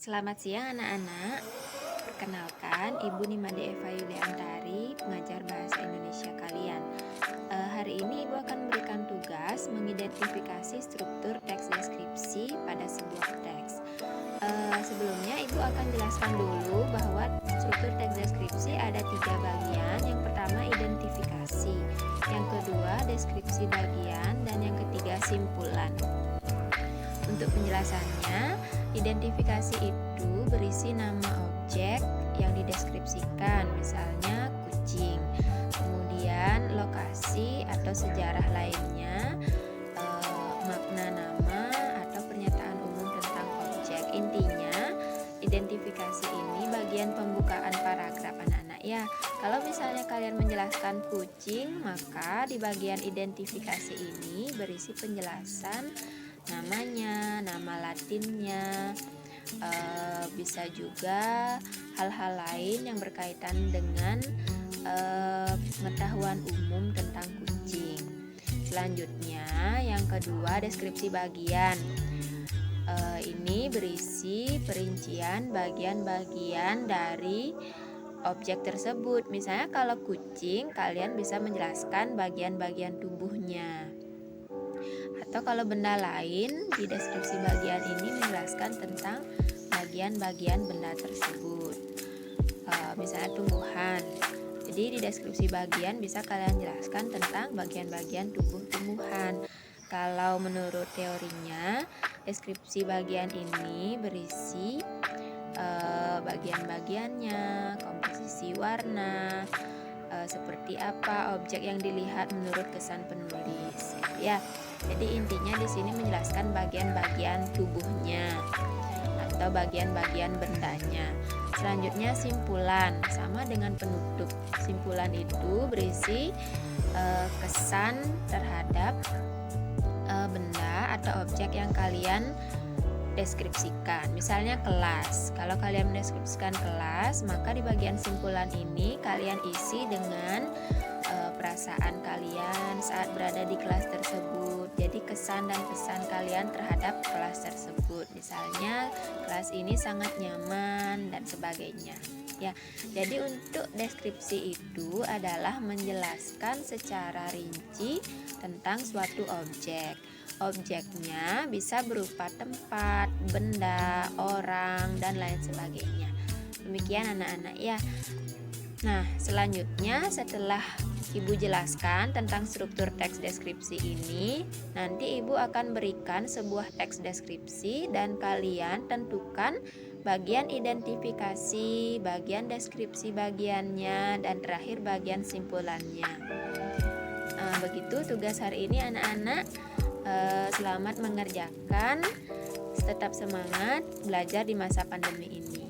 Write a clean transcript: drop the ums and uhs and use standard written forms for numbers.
Selamat siang anak-anak. Perkenalkan, Ibu Nimade Eva Yuliantari, pengajar bahasa Indonesia kalian. Hari ini Ibu akan memberikan tugas mengidentifikasi struktur teks deskripsi pada sebuah teks. Sebelumnya Ibu akan jelaskan dulu bahwa struktur teks deskripsi ada 3 bagian. Yang pertama identifikasi, yang kedua deskripsi bagian, dan yang ketiga simpulan. Untuk penjelasannya, identifikasi itu berisi nama objek yang dideskripsikan, misalnya kucing. Kemudian lokasi atau sejarah lainnya, makna nama atau pernyataan umum tentang objek. Intinya, identifikasi ini bagian pembukaan paragraf anak-anak ya. Kalau misalnya kalian menjelaskan kucing, maka di bagian identifikasi ini berisi penjelasan namanya, nama latinnya, bisa juga hal-hal lain yang berkaitan dengan pengetahuan umum tentang kucing. Selanjutnya, yang kedua deskripsi bagian. Ini berisi perincian bagian-bagian dari objek tersebut. Misalnya kalau kucing, kalian bisa menjelaskan bagian-bagian tubuhnya. Atau kalau benda lain, di deskripsi bagian ini menjelaskan tentang bagian-bagian benda tersebut. Misalnya tumbuhan. Jadi di deskripsi bagian bisa kalian jelaskan tentang bagian-bagian tubuh tumbuhan. Kalau menurut teorinya, deskripsi bagian ini berisi bagian-bagiannya, komposisi warna, seperti apa objek yang dilihat menurut kesan penulis, ya. Jadi intinya di sini menjelaskan bagian-bagian tubuhnya atau bagian-bagian bendanya. Selanjutnya simpulan, sama dengan penutup. Simpulan itu berisi kesan terhadap benda atau objek yang kalian deskripsikan. Misalnya kelas. Kalau kalian mendeskripsikan kelas, maka di bagian simpulan ini kalian isi dengan perasaan kalian saat berada di kelas tersebut. Jadi kesan dan pesan kalian terhadap kelas tersebut. Misalnya kelas ini sangat nyaman dan sebagainya. Ya, jadi untuk deskripsi itu adalah menjelaskan secara rinci tentang suatu objek. Objeknya bisa berupa tempat, benda, orang, dan lain sebagainya. Demikian anak-anak ya. Nah, selanjutnya setelah Ibu jelaskan tentang struktur teks deskripsi ini, nanti Ibu akan berikan sebuah teks deskripsi dan kalian tentukan bagian identifikasi, bagian deskripsi bagiannya, dan terakhir bagian simpulannya. Begitu tugas hari ini anak-anak. Selamat mengerjakan, tetap semangat belajar di masa pandemi ini.